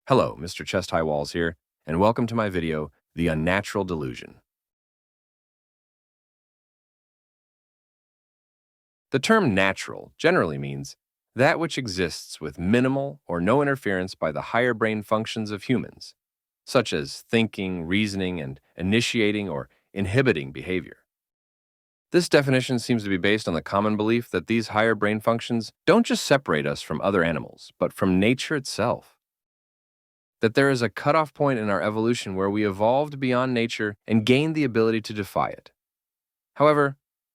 Hello, Mr.ChestHighWalls here, and welcome to my video, The Unnatural Delusion. The term natural generally means that which exists with minimal or no interference by the higher brain functions of humans, such as thinking, reasoning, and initiating or inhibiting behavior. This definition seems to be based on the common belief that these higher brain functions don't just separate us from other animals, but from nature itself. That there is a cutoff point in our evolution where we evolved beyond nature and gained the ability to defy it. However,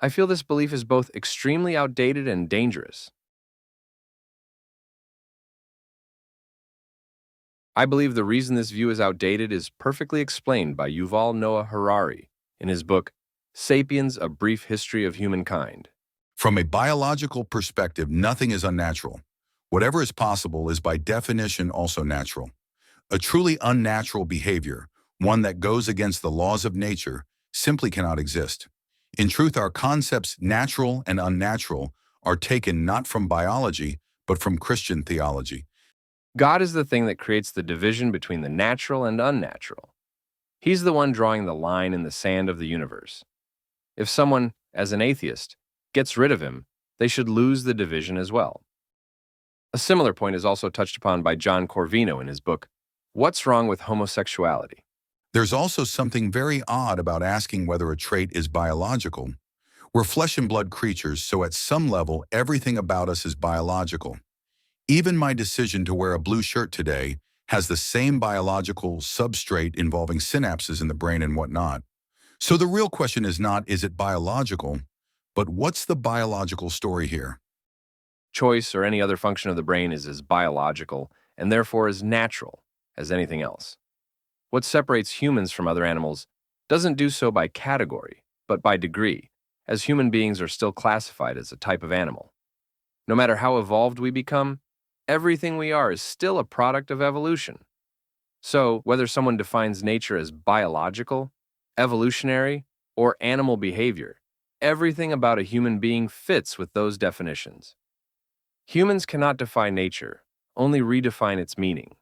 I feel this belief is both extremely outdated and dangerous. I believe the reason this view is outdated is perfectly explained by Yuval Noah Harari in his book, Sapiens: A Brief History of Humankind. From a biological perspective, nothing is unnatural. Whatever is possible is by definition also natural. A truly unnatural behavior, one that goes against the laws of nature, simply cannot exist. In truth, our concepts natural and unnatural are taken not from biology, but from Christian theology. God is the thing that creates the division between the natural and unnatural. He's the one drawing the line in the sand of the universe. If someone, as an atheist, gets rid of him, they should lose the division as well. A similar point is also touched upon by John Corvino in his book, What's Wrong with Homosexuality? There's also something very odd about asking whether a trait is biological. We're flesh and blood creatures, so at some level, everything about us is biological. Even my decision to wear a blue shirt today has the same biological substrate involving synapses in the brain and whatnot. So the real question is not, is it biological, but what's the biological story here? Choice or any other function of the brain is as biological and therefore as natural as anything else. What separates humans from other animals doesn't do so by category, but by degree, as human beings are still classified as a type of animal. No matter how evolved we become, everything we are is still a product of evolution. So, whether someone defines nature as biological, evolutionary, or animal behavior, everything about a human being fits with those definitions. Humans cannot define nature, only redefine its meaning.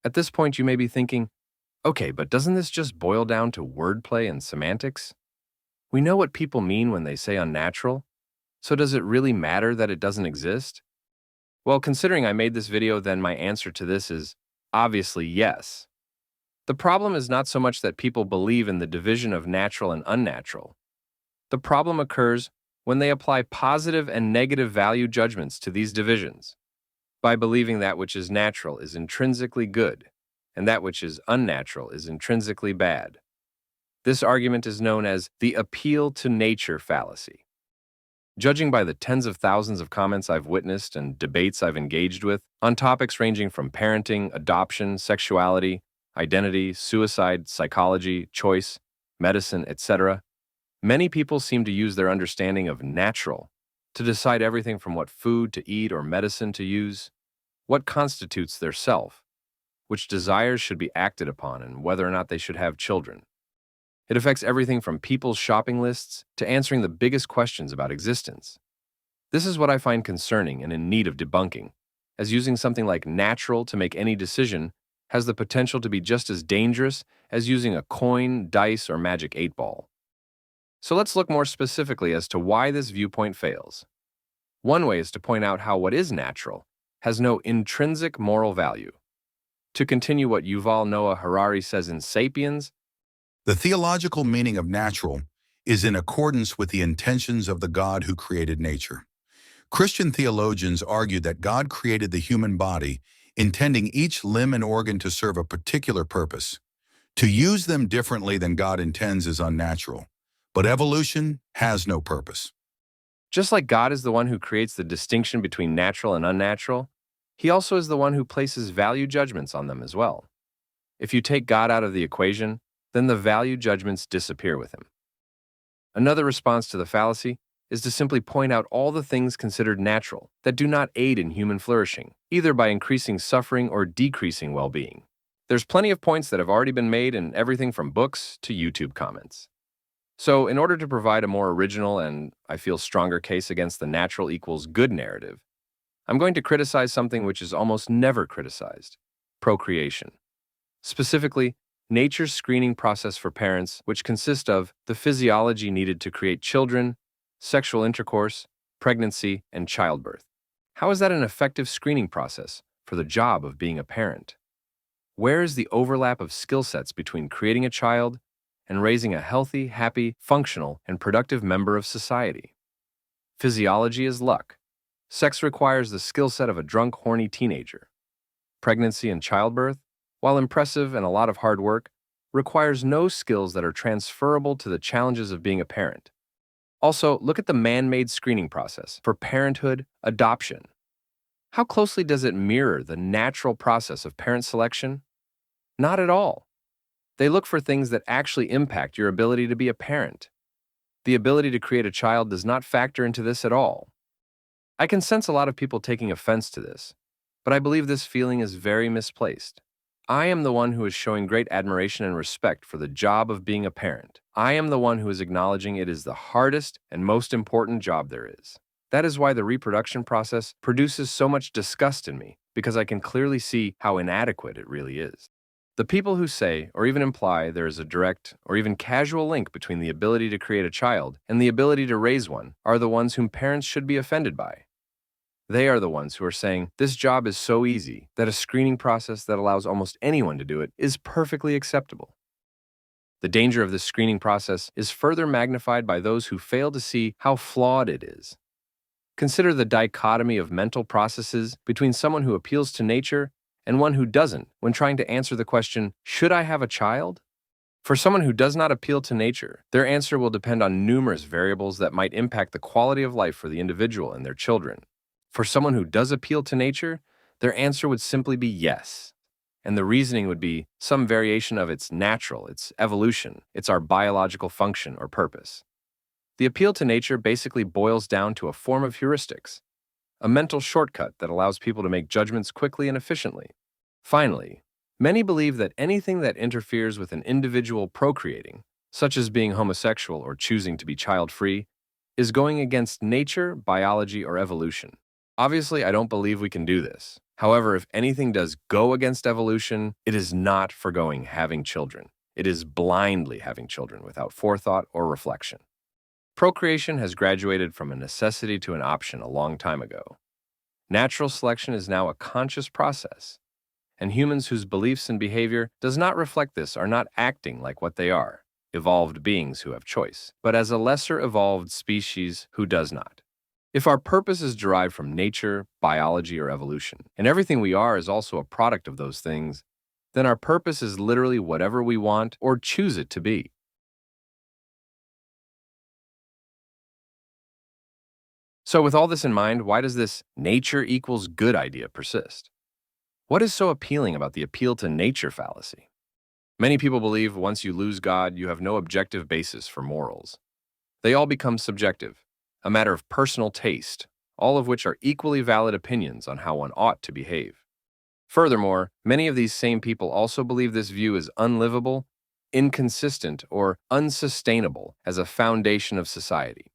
At this point, you may be thinking, okay, but doesn't this just boil down to wordplay and semantics? We know what people mean when they say unnatural, so does it really matter that it doesn't exist? Well, considering I made this video, then my answer to this is obviously yes. The problem is not so much that people believe in the division of natural and unnatural. The problem occurs when they apply positive and negative value judgments to these divisions, by believing that which is natural is intrinsically good, and that which is unnatural is intrinsically bad. This argument is known as the appeal to nature fallacy. Judging by the tens of thousands of comments I've witnessed and debates I've engaged with on topics ranging from parenting, adoption, sexuality, identity, suicide, psychology, choice, medicine, etc., many people seem to use their understanding of natural to decide everything from what food to eat or medicine to use, what constitutes their self, which desires should be acted upon, and whether or not they should have children. It affects everything from people's shopping lists to answering the biggest questions about existence. This is what I find concerning and in need of debunking, as using something like natural to make any decision has the potential to be just as dangerous as using a coin, dice, or magic 8-ball. So let's look more specifically as to why this viewpoint fails. One way is to point out how what is natural has no intrinsic moral value. To continue what Yuval Noah Harari says in Sapiens, The theological meaning of natural is in accordance with the intentions of the God who created nature. Christian theologians argue that God created the human body, intending each limb and organ to serve a particular purpose. To use them differently than God intends is unnatural, but evolution has no purpose. just like God is the one who creates the distinction between natural and unnatural, he also is the one who places value judgments on them as well. If you take God out of the equation, then the value judgments disappear with him. Another response to the fallacy is to simply point out all the things considered natural that do not aid in human flourishing, either by increasing suffering or decreasing well-being. There's plenty of points that have already been made in everything from books to YouTube comments. So, in order to provide a more original and, I feel, stronger case against the natural equals good narrative, I'm going to criticize something which is almost never criticized: procreation. Specifically, nature's screening process for parents, which consists of the physiology needed to create children, sexual intercourse, pregnancy, and childbirth. How is that an effective screening process for the job of being a parent? Where is the overlap of skill sets between creating a child and raising a healthy, happy, functional, and productive member of society? Physiology is luck. Sex requires the skill set of a drunk, horny teenager. Pregnancy and childbirth, while impressive and a lot of hard work, requires no skills that are transferable to the challenges of being a parent. Also, look at the man-made screening process for parenthood adoption. How closely does it mirror the natural process of parent selection? Not at all. They look for things that actually impact your ability to be a parent. The ability to create a child does not factor into this at all. I can sense a lot of people taking offense to this, but I believe this feeling is very misplaced. I am the one who is showing great admiration and respect for the job of being a parent. I am the one who is acknowledging it is the hardest and most important job there is. That is why the reproduction process produces so much disgust in me, because I can clearly see how inadequate it really is. The people who say or even imply there is a direct or even casual link between the ability to create a child and the ability to raise one are the ones whom parents should be offended by. They are the ones who are saying this job is so easy that a screening process that allows almost anyone to do it is perfectly acceptable. The danger of this screening process is further magnified by those who fail to see how flawed it is. Consider the dichotomy of mental processes between someone who appeals to nature and one who doesn't when trying to answer the question, should I have a child? For someone who does not appeal to nature, their answer will depend on numerous variables that might impact the quality of life for the individual and their children. For someone who does appeal to nature, their answer would simply be yes. And the reasoning would be some variation of it's natural, it's evolution, it's our biological function or purpose. The appeal to nature basically boils down to a form of heuristics, a mental shortcut that allows people to make judgments quickly and efficiently. Finally, many believe that anything that interferes with an individual procreating, such as being homosexual or choosing to be child-free, is going against nature, biology, or evolution. Obviously, I don't believe we can do this. However, if anything does go against evolution, it is not forgoing having children. It is blindly having children without forethought or reflection. Procreation has graduated from a necessity to an option a long time ago. Natural selection is now a conscious process, and humans whose beliefs and behavior does not reflect this are not acting like what they are, evolved beings who have choice, but as a lesser evolved species who does not. If our purpose is derived from nature, biology, or evolution, and everything we are is also a product of those things, then our purpose is literally whatever we want or choose it to be. So with all this in mind, why does this nature equals good idea persist? What is so appealing about the appeal to nature fallacy? Many people believe once you lose God, you have no objective basis for morals. They all become subjective, a matter of personal taste, all of which are equally valid opinions on how one ought to behave. Furthermore, many of these same people also believe this view is unlivable, inconsistent, or unsustainable as a foundation of society.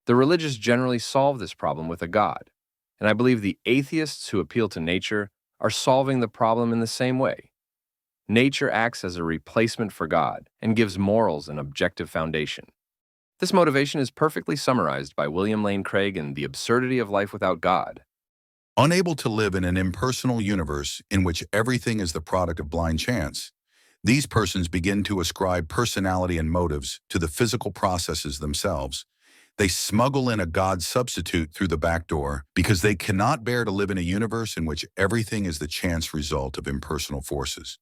The religious generally solve this problem with a God, and I believe the atheists who appeal to nature are solving the problem in the same way. Nature acts as a replacement for God and gives morals an objective foundation. This motivation is perfectly summarized by William Lane Craig in The Absurdity of Life Without God. Unable to live in an impersonal universe in which everything is the product of blind chance, these persons begin to ascribe personality and motives to the physical processes themselves. They smuggle in a God substitute through the back door because they cannot bear to live in a universe in which everything is the chance result of impersonal forces.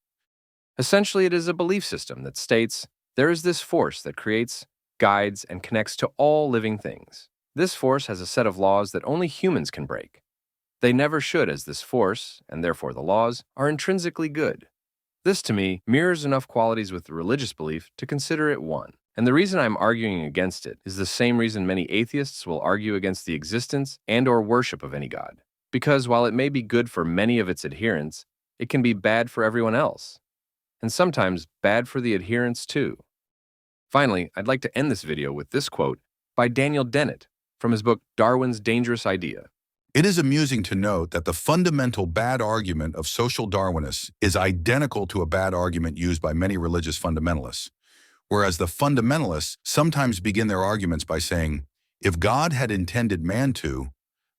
Essentially, it is a belief system that states there is this force that creates, guides, and connects to all living things. This force has a set of laws that only humans can break. They never should, as this force, and therefore the laws, are intrinsically good. This, to me, mirrors enough qualities with the religious belief to consider it one. And the reason I'm arguing against it is the same reason many atheists will argue against the existence and/or worship of any God. Because while it may be good for many of its adherents, it can be bad for everyone else. And sometimes bad for the adherents too. Finally, I'd like to end this video with this quote by Daniel Dennett from his book Darwin's Dangerous Idea. It is amusing to note that the fundamental bad argument of social Darwinists is identical to a bad argument used by many religious fundamentalists, whereas the fundamentalists sometimes begin their arguments by saying, if God had intended man to,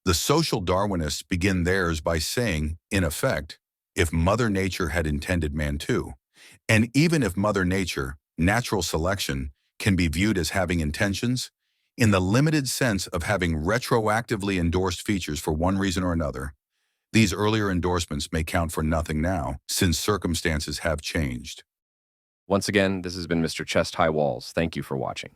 the social Darwinists begin theirs by saying, in effect, if Mother Nature had intended man to. And even if Mother Nature, natural selection, can be viewed as having intentions, in the limited sense of having retroactively endorsed features for one reason or another, these earlier endorsements may count for nothing now, since circumstances have changed. Once again, this has been Mr. ChestHighWalls. Thank you for watching.